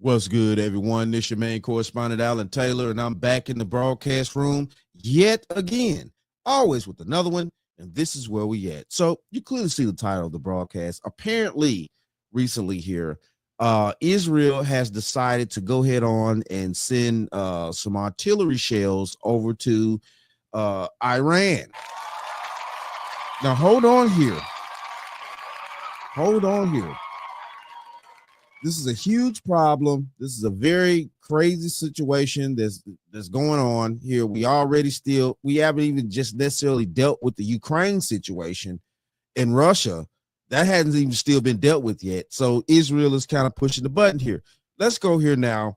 What's good, everyone? This your main correspondent, Alan Taylor, and I'm back in the broadcast room yet again, always with another one, and this is where we at. So you clearly see the title of the broadcast. Apparently, recently here, Israel has decided to go ahead on and send some artillery shells over to Iran. Now, hold on here. This is a huge problem. This is a very crazy situation that's going on here. We haven't even just necessarily dealt with the Ukraine situation in Russia. That hasn't even still been dealt with yet. So Israel is kind of pushing the button here. Let's go here now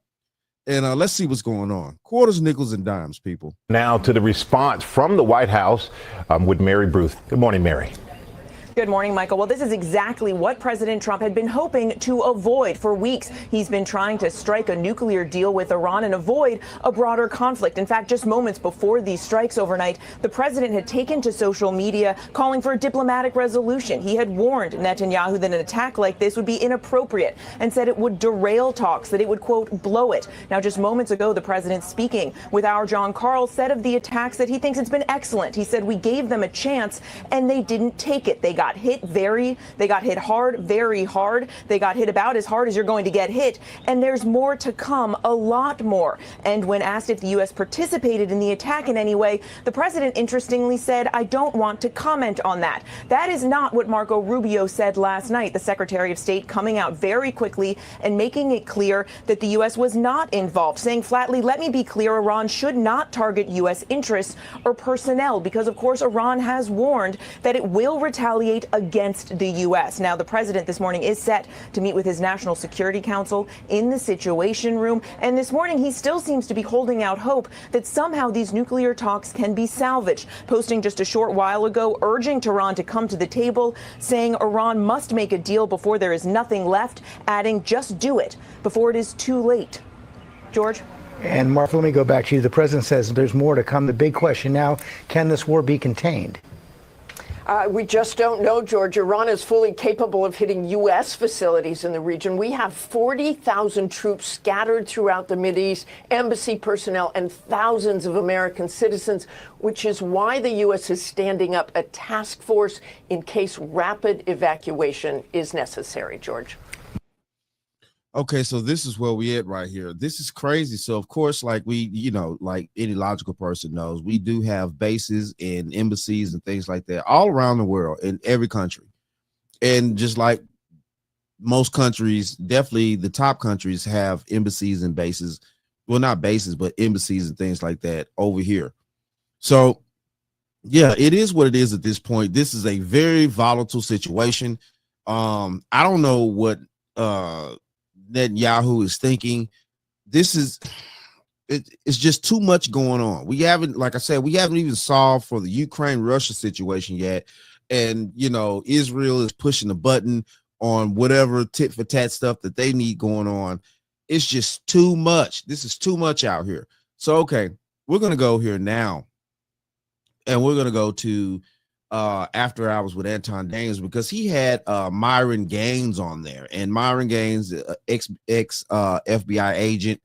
and let's see what's going on. Quarters, nickels, and dimes, people. Now to the response from the White House with Mary Bruce. Good morning, Mary. Good morning, Michael. Well, this is exactly what President Trump had been hoping to avoid for weeks. He's been trying to strike a nuclear deal with Iran and avoid a broader conflict. In fact, just moments before these strikes overnight, the president had taken to social media calling for a diplomatic resolution. He had warned Netanyahu that an attack like this would be inappropriate and said it would derail talks, that it would, quote, blow it. Now, just moments ago, the president, speaking with our John Carl, said of the attacks that he thinks it's been excellent. He said, we gave them a chance and they didn't take it. They got hit hard, very hard. They got hit about as hard as you're going to get hit. And there's more to come, a lot more. And when asked if the U.S. participated in the attack in any way, the president interestingly said, I don't want to comment on that. That is not what Marco Rubio said last night, the Secretary of State coming out very quickly and making it clear that the U.S. was not involved, saying flatly, let me be clear, Iran should not target U.S. interests or personnel because, of course, Iran has warned that it will retaliate against the U.S. Now, the president this morning is set to meet with his National Security Council in the Situation Room. And this morning, he still seems to be holding out hope that somehow these nuclear talks can be salvaged, posting just a short while ago, urging Tehran to come to the table, saying Iran must make a deal before there is nothing left, adding just do it before it is too late. George? And Martha, let me go back to you. The president says there's more to come. The big question now, can this war be contained? We just don't know, George. Iran is fully capable of hitting U.S. facilities in the region. We have 40,000 troops scattered throughout the Mideast, embassy personnel, and thousands of American citizens, which is why the U.S. is standing up a task force in case rapid evacuation is necessary, George. Okay, so this is where we at right here. This is crazy. So, of course, like like any logical person knows, we do have bases and embassies and things like that all around the world in every country. And just like most countries, definitely the top countries have embassies and bases. Well, not bases, but embassies and things like that over here. So, yeah, it is what it is at this point. This is a very volatile situation. I don't know what Netanyahu is thinking. It's just too much going on. We haven't, like I said, we haven't even solved for the Ukraine-Russia situation yet. And, Israel is pushing the button on whatever tit for tat stuff that they need going on. It's just too much. This is too much out here. So, okay, we're going to go here now. And we're going to go to After Hours with Anton Daniels, because he had Myron Gaines on there, and Myron Gaines, ex FBI agent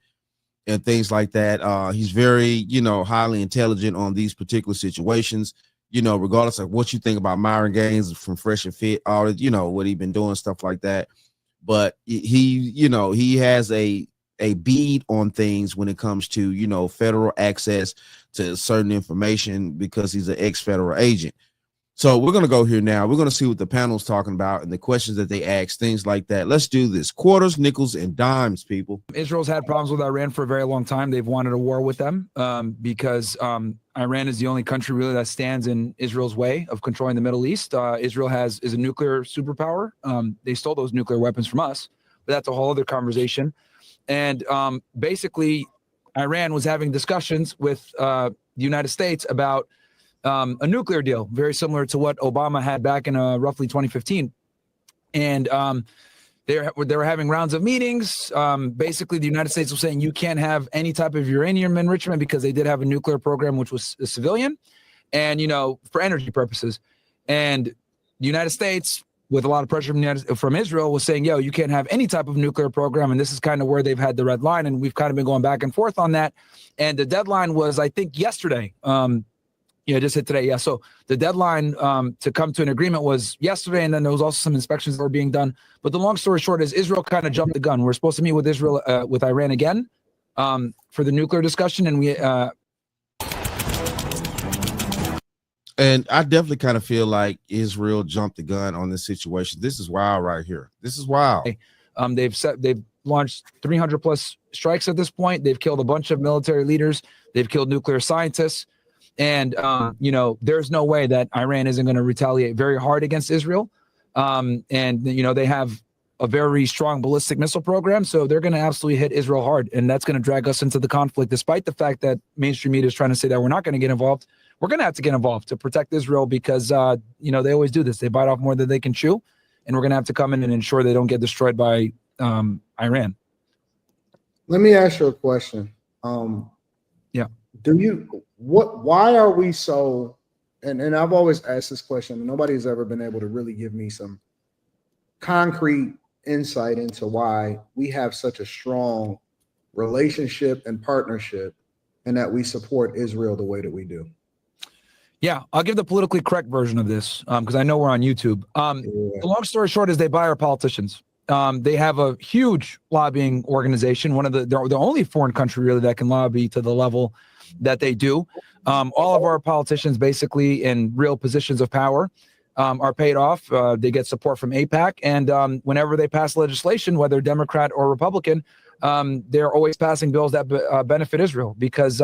and things like that. He's very, highly intelligent on these particular situations, regardless of what you think about Myron Gaines from Fresh and Fit, all what he's been doing, stuff like that. But he has a bead on things when it comes to, federal access to certain information because he's an ex-federal agent. So we're going to go here now. We're going to see what the panel's talking about and the questions that they ask, things like that. Let's do this. Quarters, nickels, and dimes, people. Israel's had problems with Iran for a very long time. They've wanted a war with them because Iran is the only country really that stands in Israel's way of controlling the Middle East. Israel is a nuclear superpower. They stole those nuclear weapons from us, but that's a whole other conversation. And basically, Iran was having discussions with the United States about a nuclear deal, very similar to what Obama had back in roughly 2015. And they were having rounds of meetings. Basically, the United States was saying you can't have any type of uranium enrichment because they did have a nuclear program, which was a civilian and, for energy purposes. And the United States with a lot of pressure from Israel, was saying, yo, you can't have any type of nuclear program. And this is kind of where they've had the red line. And we've kind of been going back and forth on that. And the deadline was, I think, yesterday. Just hit today. Yeah. So the deadline to come to an agreement was yesterday. And then there was also some inspections that were being done. But the long story short is Israel kind of jumped the gun. We're supposed to meet with Israel, with Iran again for the nuclear discussion. And And I definitely kind of feel like Israel jumped the gun on this situation. This is wild right here. This is wild. They've launched 300 plus strikes at this point. They've killed a bunch of military leaders. They've killed nuclear scientists. And, there's no way that Iran isn't going to retaliate very hard against Israel. They have a very strong ballistic missile program. So they're going to absolutely hit Israel hard. And that's going to drag us into the conflict, despite the fact that mainstream media is trying to say that we're not going to get involved. We're going to have to get involved to protect Israel because, they always do this. They bite off more than they can chew. And we're going to have to come in and ensure they don't get destroyed by Iran. Let me ask you a question. Why are we so, and I've always asked this question, and nobody's ever been able to really give me some concrete insight into why we have such a strong relationship and partnership and that we support Israel the way that we do. Yeah, I'll give the politically correct version of this because I know we're on YouTube. The long story short is they buy our politicians. They have a huge lobbying organization. They're the only foreign country really that can lobby to the level that they do. All of our politicians basically in real positions of power are paid off. They get support from AIPAC. And whenever they pass legislation, whether Democrat or Republican, they're always passing bills that benefit Israel because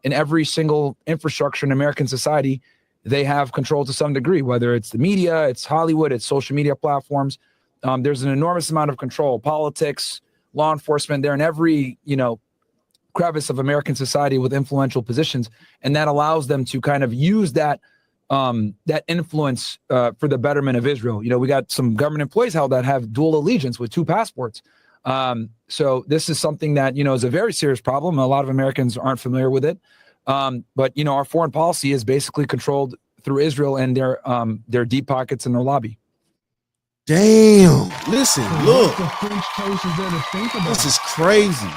in every single infrastructure in American society, they have control to some degree, whether it's the media, it's Hollywood, it's social media platforms. There's an enormous amount of control, politics, law enforcement. They're in every, crevice of American society with influential positions. And that allows them to kind of use that influence for the betterment of Israel. We got some government employees held that have dual allegiance with 2 passports. So this is something that, is a very serious problem. A lot of Americans aren't familiar with it. But our foreign policy is basically controlled through Israel and their deep pockets and their lobby. Damn. Listen, look. This is crazy.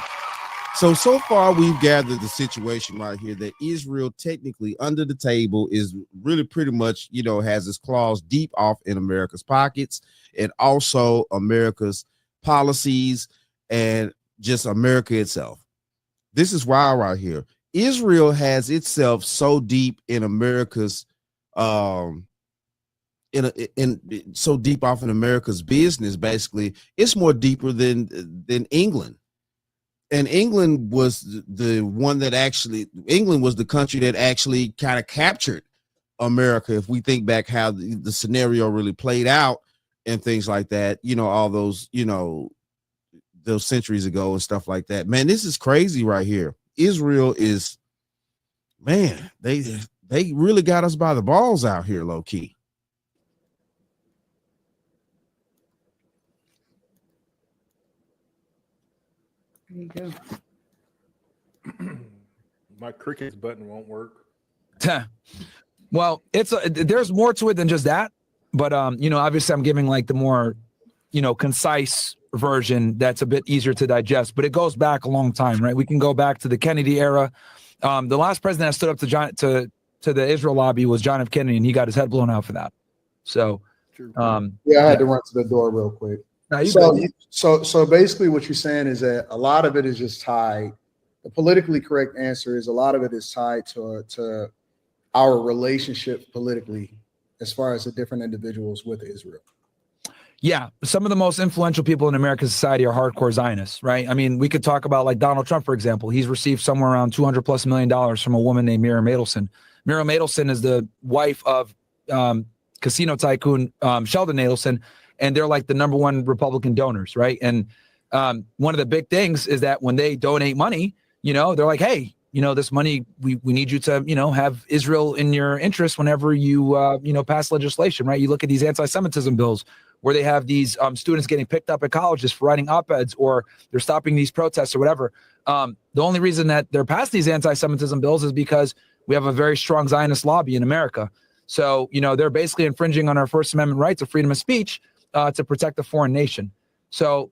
So far we've gathered the situation right here that Israel technically under the table is really pretty much, has its claws deep off in America's pockets and also America's policies and just America itself. This is wild right here. Israel has itself so deep in America's so deep off in America's business. Basically, it's more deeper than England. And England was England was the country that actually kind of captured America. If we think back how the scenario really played out and things like that, all those, those centuries ago and stuff like that, man, this is crazy right here. Israel is, man, they really got us by the balls out here, low key. There you go. My crickets button won't work. Well, there's more to it than just that. But, obviously I'm giving like the more, concise version that's a bit easier to digest. But it goes back a long time, right? We can go back to the Kennedy era. The last president that stood up to the Israel lobby was John F. Kennedy, and he got his head blown out for that. So, I had to run to the door real quick. So basically what you're saying is that a lot of it is just tied. The politically correct answer is a lot of it is tied to our relationship politically as far as the different individuals with Israel. Yeah, some of the most influential people in American society are hardcore Zionists, right? I mean, we could talk about like Donald Trump, for example. He's received somewhere around $200+ million from a woman named Miriam Adelson. Miriam Adelson is the wife of casino tycoon Sheldon Adelson, and they're like the #1 Republican donors, right? And one of the big things is that when they donate money, they're like, hey, this money, we need you to, have Israel in your interest whenever you, pass legislation, right? You look at these anti-Semitism bills where they have these students getting picked up at colleges for writing op-eds, or they're stopping these protests or whatever. The only reason that they're passed these anti-Semitism bills is because we have a very strong Zionist lobby in America. So, they're basically infringing on our First Amendment rights of freedom of speech to protect the foreign nation. So,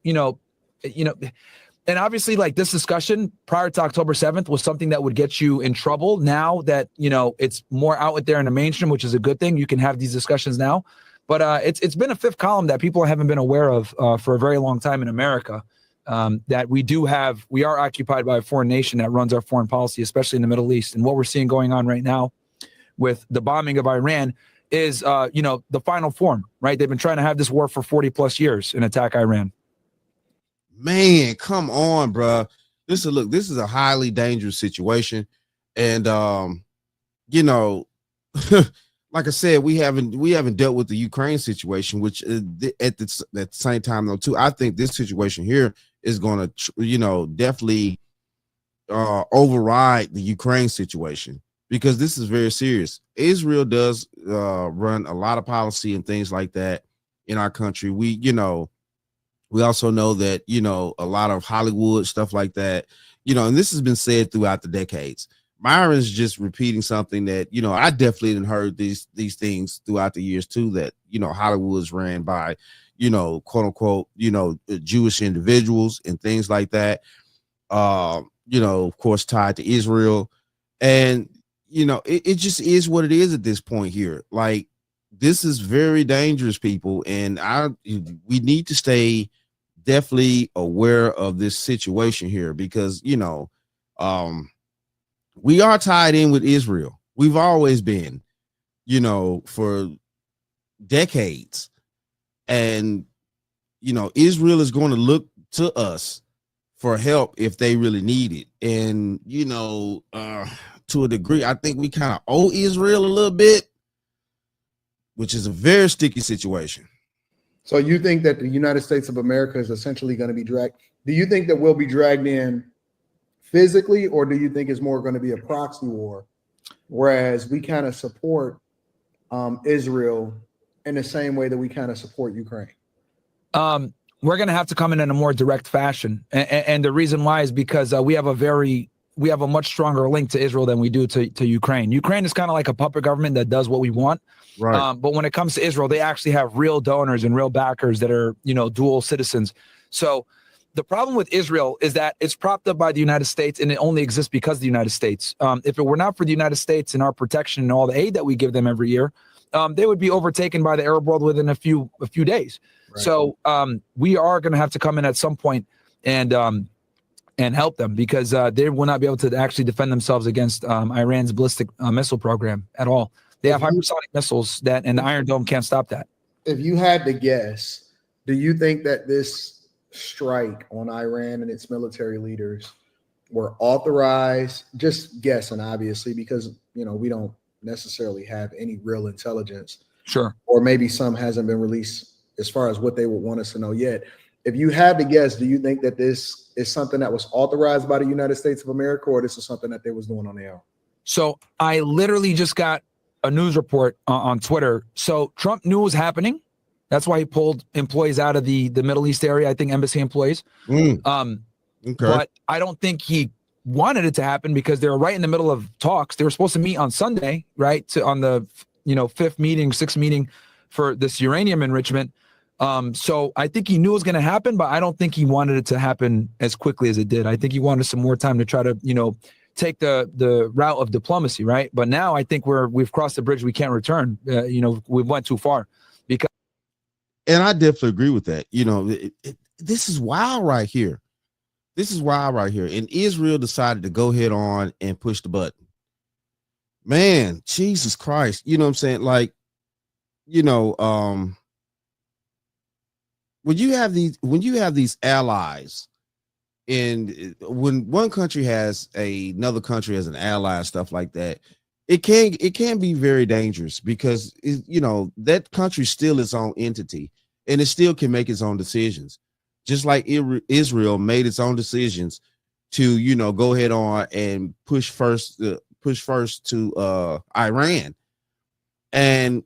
and obviously, like, this discussion prior to October 7th was something that would get you in trouble. Now that, it's more out there in the mainstream, which is a good thing, you can have these discussions now. But it's been a fifth column that people haven't been aware of for a very long time in America, that we are occupied by a foreign nation that runs our foreign policy, especially in the Middle East. And what we're seeing going on right now with the bombing of Iran is, the final form, right? They've been trying to have this war for 40 plus years and attack Iran. Man, come on, bro. This is a highly dangerous situation. And, like I said, we haven't dealt with the Ukraine situation, which at the same time, though, too, I think this situation here is going to, definitely override the Ukraine situation, because this is very serious. Israel does run a lot of policy and things like that in our country. We also know that, a lot of Hollywood stuff like that, and this has been said throughout the decades. Myron's just repeating something that, I definitely didn't heard these things throughout the years too, that, Hollywood's ran by, quote unquote, Jewish individuals and things like that. Of course, tied to Israel. And, it just is what it is at this point here. Like, this is very dangerous, people. And we need to stay definitely aware of this situation here, because, we are tied in with Israel. We've always been, for decades. And, Israel is going to look to us for help if they really need it. And, to a degree, I think we kind of owe Israel a little bit, which is a very sticky situation. So you think that the United States of America is essentially going to be dragged? Do you think that we'll be dragged in physically, or do you think it's more going to be a proxy war, whereas we kind of support Israel in the same way that we kind of support Ukraine? We're going to have to come in a more direct fashion, and the reason why is because we have a much stronger link to Israel than we do to Ukraine. Ukraine is kind of like a puppet government that does what we want. Right. But when it comes to Israel, they actually have real donors and real backers that are, dual citizens. So the problem with Israel is that it's propped up by the United States, and it only exists because of the United States. If it were not for the United States and our protection and all the aid that we give them every year, they would be overtaken by the Arab world within a few days. Right. So we are going to have to come in at some point and help them, because they will not be able to actually defend themselves against Iran's ballistic missile program at all. They have hypersonic missiles and the Iron Dome can't stop that. If you had to guess, do you think that this strike on Iran and its military leaders were authorized? Just guessing, obviously, because, we don't necessarily have any real intelligence. Sure. Or maybe some hasn't been released as far as what they would want us to know yet. If you had to guess, do you think that this is something that was authorized by the United States of America, or this is something that they was doing on their own? So I literally just got a news report on Twitter. So Trump knew it was happening. That's why he pulled employees out of the Middle East area, I think embassy employees. Okay. But I don't think he wanted it to happen, because they were right in the middle of talks. They were supposed to meet on Sunday, right? On the, sixth meeting for this uranium enrichment. So I think he knew it was going to happen, but I don't think he wanted it to happen as quickly as it did. I think he wanted some more time to try to, take the route of diplomacy, right? But now I think we've crossed the bridge we can't return. We went too far. And I definitely agree with that. This is wild right here. And Israel decided to go head on and push the button. Man, Jesus Christ. You know what I'm saying? Like, when you have these allies, and when one country has another country as an ally and stuff like that, it can be very dangerous, because that country still its own entity, and it still can make its own decisions, just like Israel made its own decisions to go ahead on and push first to Iran. And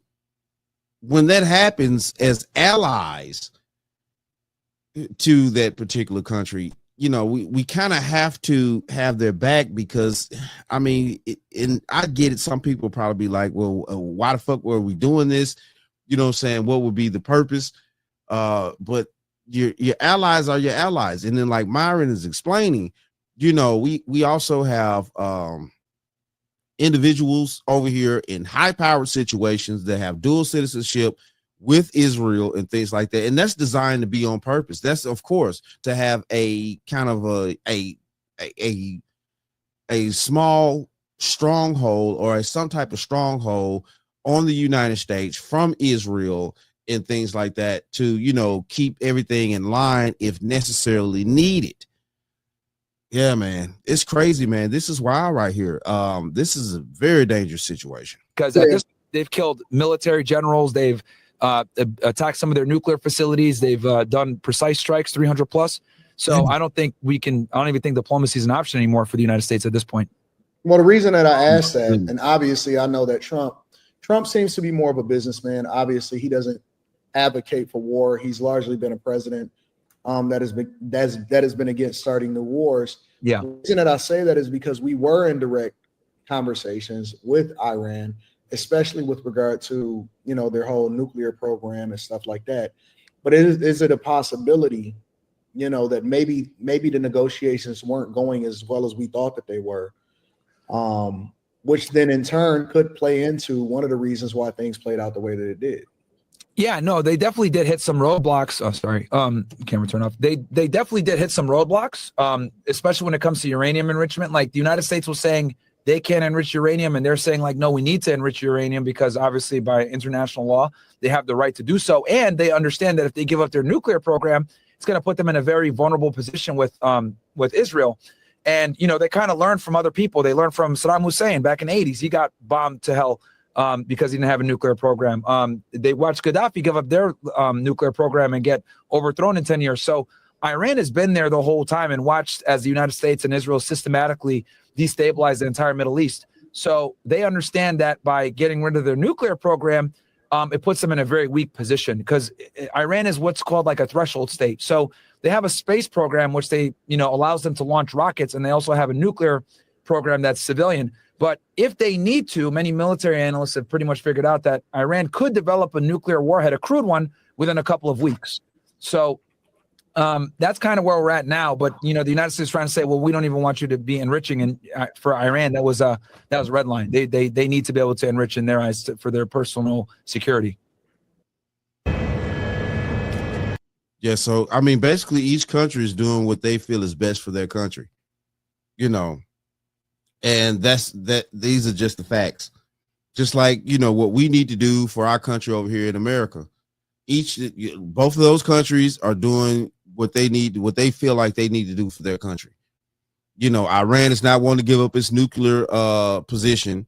when that happens as allies to that particular country, we kind of have to have their back because, I mean, and I get it. Some people probably be like, well, why the fuck were we doing this? You know what I'm saying? What would be the purpose? But your allies are your allies. And then like Myron is explaining, we also have individuals over here in high powered situations that have dual citizenship with Israel and things like that. And that's designed to be on purpose. That's, of course, to have a kind of a small stronghold or some type of stronghold on the United States from Israel and things like that to, keep everything in line if necessarily needed. Yeah, man, it's crazy, man. This is wild right here. This is a very dangerous situation because they've killed military generals. They've attacked some of their nuclear facilities. They've done precise strikes, 300 plus. So I don't even think diplomacy is an option anymore for the United States at this point. Well, the reason that I asked that, and obviously I know that Trump seems to be more of a businessman. Obviously, he doesn't advocate for war. He's largely been a president that has been against starting the wars. Yeah. The reason that I say that is because we were in direct conversations with Iran, especially with regard to, their whole nuclear program and stuff like that. But is it a possibility, that maybe the negotiations weren't going as well as we thought that they were, which then in turn could play into one of the reasons why things played out the way that it did. Yeah, no, they definitely did hit some roadblocks. Oh, sorry. Camera turn off. They definitely did hit some roadblocks, especially when it comes to uranium enrichment. Like the United States was saying they can't enrich uranium, and they're saying like, no, we need to enrich uranium because obviously by international law, they have the right to do so. And they understand that if they give up their nuclear program, it's going to put them in a very vulnerable position with Israel. And, they kind of learned from other people. They learned from Saddam Hussein back in the 80s. He got bombed to hell because he didn't have a nuclear program. They watched Gaddafi give up their nuclear program and get overthrown in 10 years. So Iran has been there the whole time and watched as the United States and Israel systematically destabilize the entire Middle East. So they understand that by getting rid of their nuclear program, it puts them in a very weak position because Iran is what's called like a threshold state. So they have a space program, which they, allows them to launch rockets. And they also have a nuclear program that's civilian. But if they need to, many military analysts have pretty much figured out that Iran could develop a nuclear warhead, a crude one, within a couple of weeks. So that's kind of where we're at now. But, the United States is trying to say, well, we don't even want you to be enriching. And for Iran, that was a red line. They need to be able to enrich in their eyes for their personal security. Yeah. So, I mean, basically each country is doing what they feel is best for their country, and these are just the facts. Just like, what we need to do for our country over here in America. Both of those countries are doing what they need, what they feel like they need to do for their country. Iran is not wanting to give up its nuclear position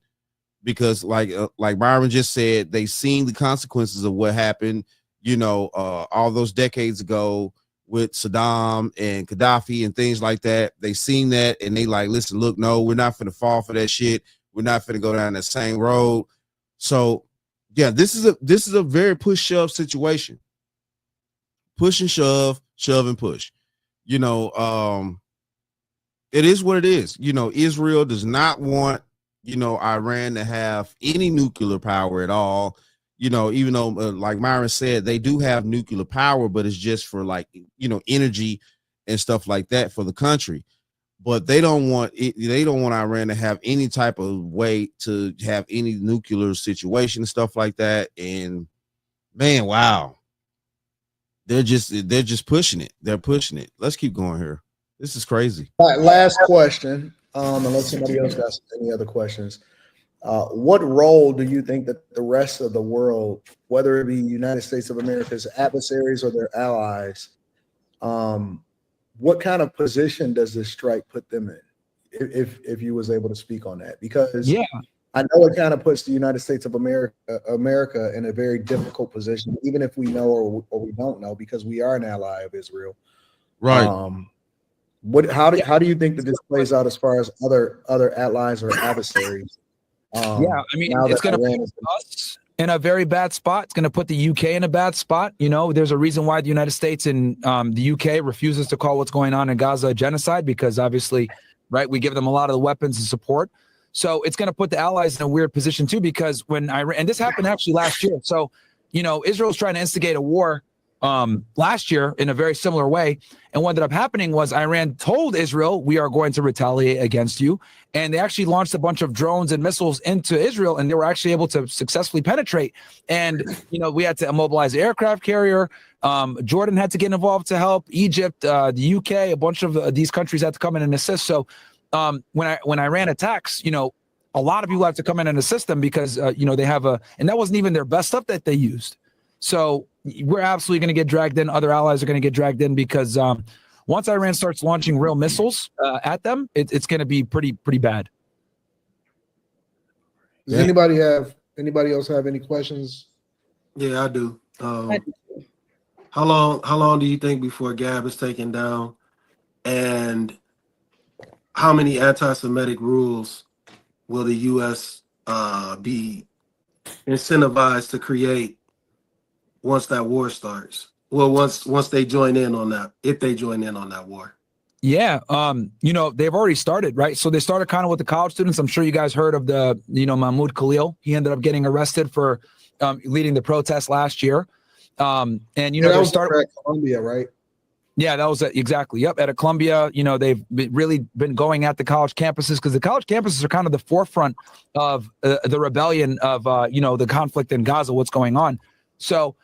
because like Byron just said, they've seen the consequences of what happened, all those decades ago with Saddam and Gaddafi and things like that. They seen that and they like, listen, look, no, we're not finna fall for that shit. We're not finna go down that same road. So yeah, this is a very push shove situation. Push and shove, shove and push. It is what it is. Israel does not want, Iran to have any nuclear power at all. Even though, like Myron said, they do have nuclear power, but it's just for like, energy and stuff like that for the country. But they don't want it. They don't want Iran to have any type of way to have any nuclear situation and stuff like that. And man, wow, they're just pushing it. They're pushing it. Let's keep going here. This is crazy. All right, last question. Unless somebody else got any other questions. What role do you think that the rest of the world, whether it be United States of America's adversaries or their allies, what kind of position does this strike put them in? If you was able to speak on that, because I know it kind of puts the United States of America in a very difficult position, even if we know or we don't know, because we are an ally of Israel. Right. How do you think that this plays out as far as other allies or adversaries? I mean, it's going to in a very bad spot. It's going to put the UK in a bad spot. You know, there's a reason why the United States and the UK refuses to call what's going on in Gaza a genocide, because obviously, right, we give them a lot of the weapons and support. So it's going to put the allies in a weird position too, because when Iran, and this happened actually last year. So, you know, Israel's trying to instigate a war last year in a very similar way. And what ended up happening was Iran told Israel, we are going to retaliate against you. And they actually launched a bunch of drones and missiles into Israel, and they were actually able to successfully penetrate. And, you know, we had to immobilize the aircraft carrier. Jordan had to get involved to help. Egypt, the UK, a bunch of these countries had to come in and assist. So when Iran attacks, you know, a lot of people have to come in and assist them because, you know, they have and that wasn't even their best stuff that they used. So we're absolutely going to get dragged in. Other allies are going to get dragged in because once Iran starts launching real missiles at them, it's going to be pretty bad. Does anybody else have any questions? Yeah, I do. How long do you think before Gab is taken down? And how many anti-Semitic rules will the U.S. be incentivized to create once that war starts? Well, once they join in on that, if they join in on that war. Yeah, you know, they've already started, right? So they started kind of with the college students. I'm sure you guys heard of the, you know, Mahmoud Khalil. He ended up getting arrested for leading the protest last year. And, you know, that they was started at Columbia, right? Yeah, that was exactly. Yep. At Columbia, you know, they've really been going at the college campuses because the college campuses are kind of the forefront of the rebellion of, you know, the conflict in Gaza, what's going on. So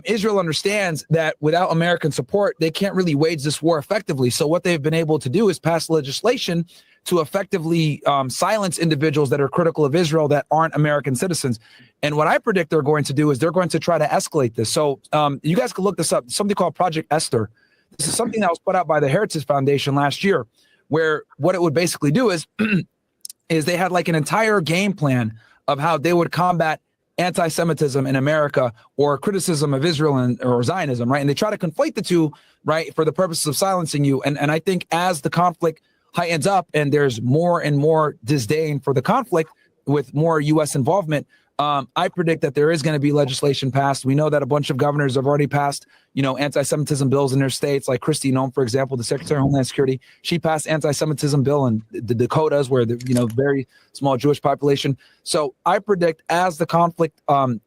Israel understands that without American support, they can't really wage this war effectively. So what they've been able to do is pass legislation to effectively silence individuals that are critical of Israel that aren't American citizens. And what I predict they're going to do is they're going to try to escalate this. So you guys can look this up, something called Project Esther. This is something that was put out by the Heritage Foundation last year, where what it would basically do is, is they had like an entire game plan of how they would combat anti-Semitism in America or criticism of Israel or Zionism, right? And they try to conflate the two, right, for the purposes of silencing you. And I think as the conflict heightens up and there's more and more disdain for the conflict with more U.S. involvement, I predict that there is going to be legislation passed. We know that a bunch of governors have already passed, you know, anti-Semitism bills in their states, like Kristi Noem, for example, the Secretary of Homeland Security. She passed anti-Semitism bill in the Dakotas, where the, you know, very small Jewish population. So I predict as the conflict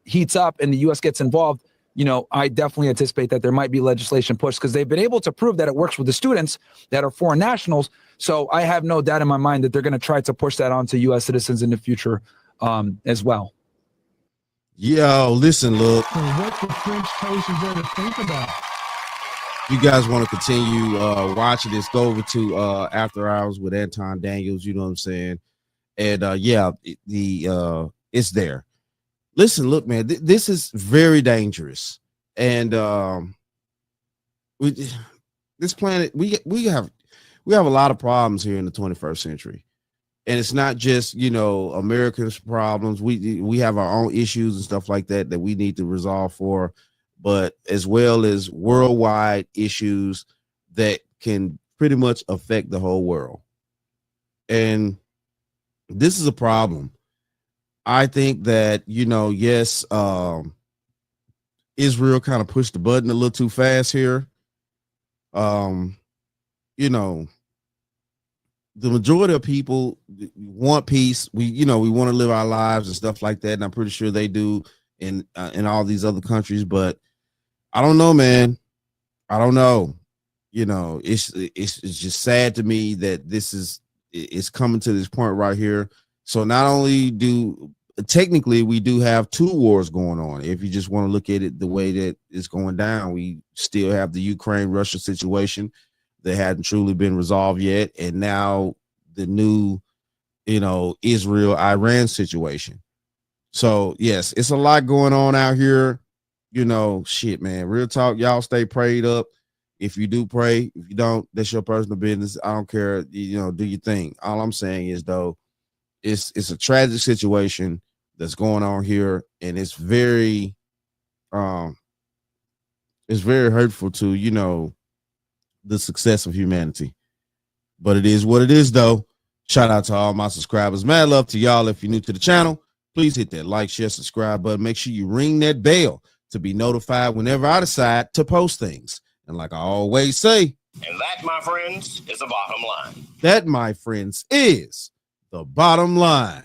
heats up and the U.S. gets involved, you know, I definitely anticipate that there might be legislation pushed because they've been able to prove that it works with the students that are foreign nationals. So I have no doubt in my mind that they're going to try to push that onto U.S. citizens in the future as well. Yo, listen, look. So what the French coast is there to think about? You guys want to continue watching this, go over to After Hours with Anton Daniels, you know what I'm saying? And yeah, it's there. Listen, look, man, this is very dangerous. And this planet, we have a lot of problems here in the 21st century. And it's not just, you know, Americans' problems. We have our own issues and stuff like that we need to resolve for, but as well as worldwide issues that can pretty much affect the whole world. And this is a problem. I think that, you know, yes, Israel kind of pushed the button a little too fast here. You know, the majority of people want peace. We want to live our lives and stuff like that. And I'm pretty sure they do in all these other countries, but I don't know, man. I don't know. You know, it's just sad to me that it's coming to this point right here. So not only technically we do have two wars going on. If you just want to look at it the way that it's going down, we still have the Ukraine-Russia situation. They hadn't truly been resolved yet. And now the new, you know, Israel-Iran situation. So, yes, it's a lot going on out here. You know, shit, man. Real talk, y'all stay prayed up. If you do pray, if you don't, that's your personal business. I don't care. You know, do your thing. All I'm saying is, though, it's a tragic situation that's going on here. And it's very hurtful to, you know, the success of humanity. But it is what it is, though. Shout out to all my subscribers. Mad love to y'all. If you're new to the channel, Please hit that like, share, subscribe button. Make sure you ring that bell to be notified whenever I decide to post things. And like I always say, and that, my friends, is the bottom line. That, my friends, is the bottom line.